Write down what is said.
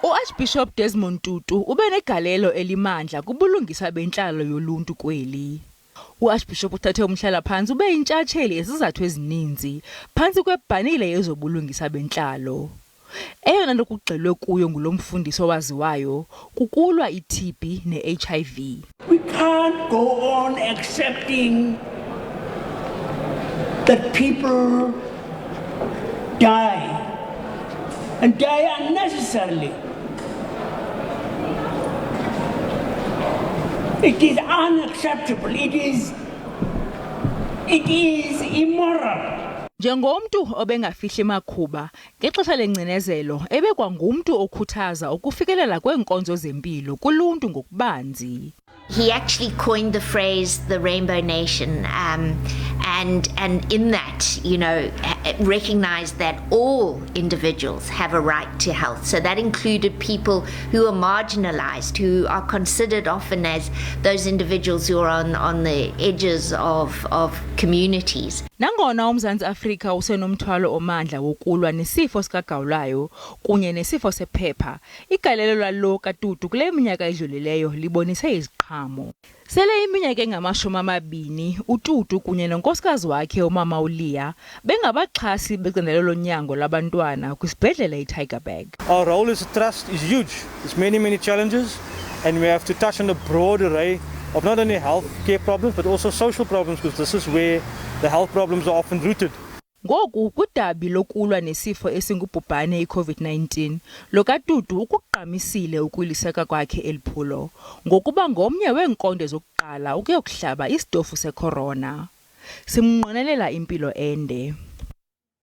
U-Archbishop Desmond Tutu ube negalelo elimandla kubulungisa bentlalo yoluntu kweli. U-Archbishop uthathe umhlala-phantsi ube yintshatsheli ezizathu ezininzi phantsi kwebhanile yezobulungisa bentlalo. Eyona nto kugxilwe kuyo ngulo mfundisi owaziwayo kukulwa i-TB ne-HIV. We can't go on accepting that people die and die unnecessarily. It is unacceptable. It is immoral. Njengomntu obengafihli makhuba ngexesha lengcinezelo ebekwangumntu okhuthaza ukufikelela kweenkonzo zempilo kuluntu ngokubanzi. He actually coined the phrase the Rainbow Nation, and in that, recognized that all individuals have a right to health. So that included people who are marginalized, who are considered often as those individuals who are on the edges of communities. Nangona uMzantsi Afrika usenomthwalo omandla wokulwa nesifo sikagawulayo kunye nesifo sephepha, igalelo lalo kaTutu kule minyaka edlulileyo libonise iziqhamo. Sele iminyaka engama-20 uTutu kunye nonkosikazi wakhe umama uLeah bengabaxhasi becandelo lonyango labantwana kwisibhedlele iTygerberg. Our role as a trust is huge. There's many challenges, and we have to touch on a broad array of not only health care problems but also social problems, because this is where the health problems are often rooted. Ngoku kudabi lokulwa nesifo esingubhubhane i-COVID-19, lo kaTutu ukuqamisile ukuliseka kwakhe eliphulo ngokuba ngomnye weenkonde zokuqala ukuyokuhlaba isitofu secorona. Simnqwenelela impilo ende.